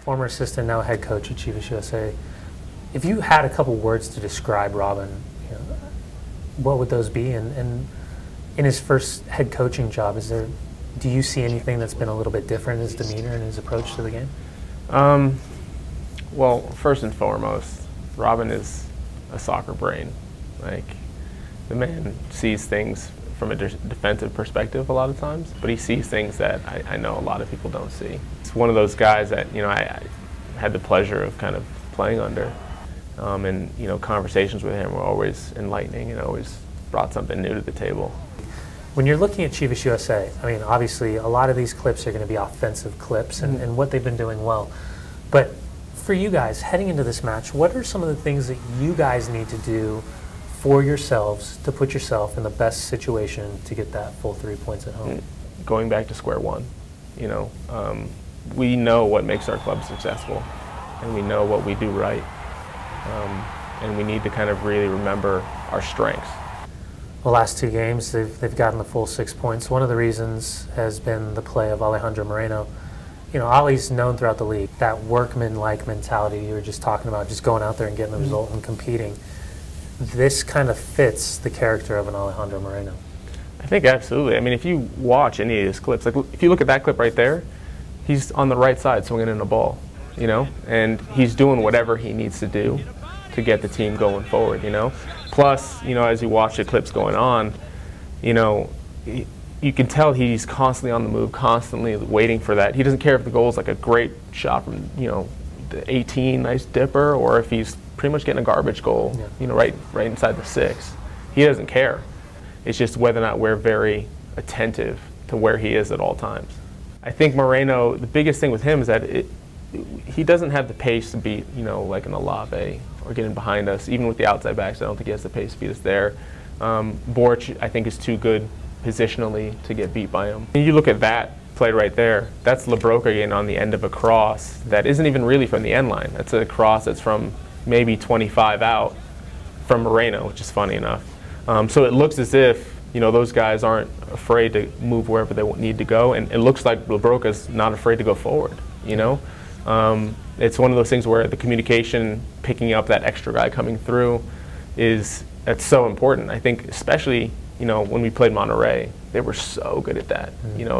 former assistant, now head coach at Chivas USA. If you had a couple words to describe Robin, what would those be? And in his first head coaching job, do you see anything that's been a little bit different in his demeanor and his approach to the game? Well, first and foremost, Robin is a soccer brain. Like, the man sees things from a defensive perspective a lot of times, but he sees things that I know a lot of people don't see. It's one of those guys that, I had the pleasure of kind of playing under. And, conversations with him were always enlightening and always brought something new to the table. When you're looking at Chivas USA, I mean, obviously a lot of these clips are going to be offensive clips and what they've been doing well. But for you guys, heading into this match, what are some of the things that you guys need to do for yourselves to put yourself in the best situation to get that full 3 points at home? Going back to square one, we know what makes our club successful, and we know what we do right, and we need to kind of really remember our strengths. The last 2 games, they've gotten the full 6 points. One of the reasons has been the play of Alejandro Moreno. Ali's known throughout the league, that workman-like mentality you were just talking about, just going out there and getting the result and competing. This kind of fits the character of an Alejandro Moreno. I think absolutely. I mean, if you watch any of his clips, like if you look at that clip right there, he's on the right side swinging in a ball, and he's doing whatever he needs to do to get the team going forward, Plus, as you watch the clips going on, you can tell he's constantly on the move, constantly waiting for that. He doesn't care if the goal is like a great shot from, the 18, nice dipper, or if he's pretty much getting a garbage goal, right inside the 6. He doesn't care. It's just whether or not we're very attentive to where he is at all times. I think Moreno, the biggest thing with him is that he doesn't have the pace to beat, like an Olave or getting behind us. Even with the outside backs, I don't think he has the pace to beat us there. Borch, I think, is too good positionally to get beat by him. And you look at that play right there, that's Labroca getting on the end of a cross that isn't even really from the end line. That's a cross that's from maybe 25 out from Moreno, which is funny enough. So it looks as if, those guys aren't afraid to move wherever they need to go, and it looks like Labroca's not afraid to go forward, It's one of those things where the communication, picking up that extra guy coming through, that's so important. I think especially, when we played Monterrey, they were so good at that.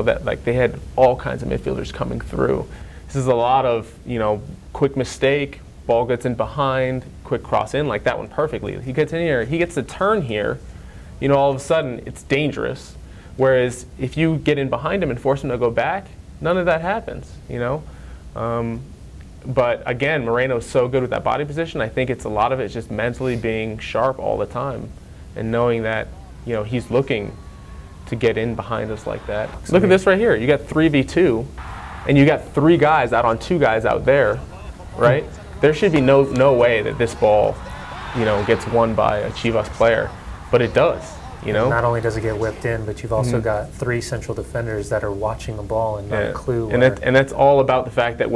That like they had all kinds of midfielders coming through. This is a lot of, quick mistake, ball gets in behind, quick cross in, like that one perfectly. He gets in here, he gets the turn here, all of a sudden it's dangerous. Whereas if you get in behind him and force him to go back, none of that happens, But again, Moreno's so good with that body position. I think a lot of it's just mentally being sharp all the time and knowing that, he's looking to get in behind us like that. Look at this right here. You got 3v2, and you got 3 guys out on 2 guys out there, right? There should be no way that this ball, gets won by a Chivas player, but it does, Not only does it get whipped in, but you've also got 3 central defenders that are watching the ball and not a clue. And that's all about the fact that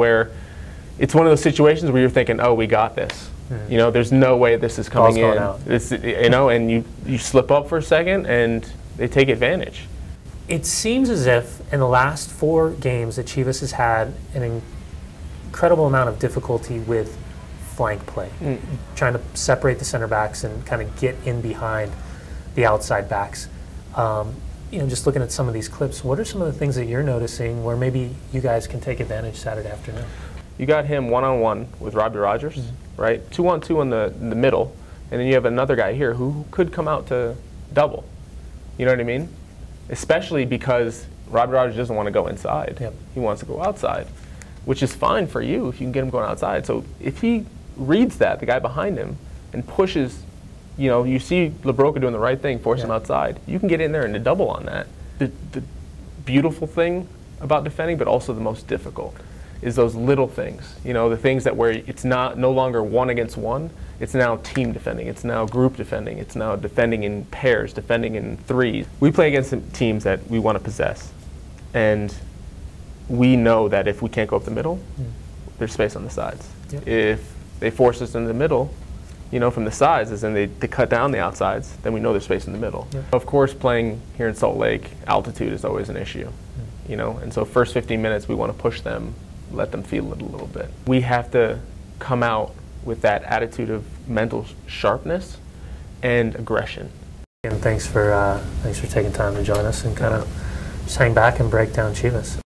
it's one of those situations where you're thinking, oh, we got this. There's no way this is coming in. It's, and you slip up for a second and they take advantage. It seems as if in the last 4 games that Chivas has had an incredible amount of difficulty with flank play, trying to separate the center backs and kind of get in behind the outside backs. Just looking at some of these clips, what are some of the things that you're noticing where maybe you guys can take advantage Saturday afternoon? You got him one-on-one with Robbie Rogers, right? 2-on-2 in the middle, and then you have another guy here who could come out to double. You know what I mean? Especially because Robbie Rogers doesn't want to go inside. Yep. He wants to go outside, which is fine for you if you can get him going outside. So if he reads that, the guy behind him, and pushes, you see Labroca doing the right thing, force him outside, you can get in there and to double on that. The beautiful thing about defending, but also the most difficult, is those little things, the things that where it's no longer 1 against 1, it's now team defending, it's now group defending, it's now defending in pairs, defending in 3s. We play against teams that we want to possess, and we know that if we can't go up the middle, there's space on the sides. Yep. If they force us in the middle, from the sides, as in they cut down the outsides, then we know there's space in the middle. Yep. Of course, playing here in Salt Lake, altitude is always an issue, and so first 15 minutes we want to push them let them feel it a little bit. We have to come out with that attitude of mental sharpness and aggression. And thanks for taking time to join us and kind of just hang back and break down Chivas.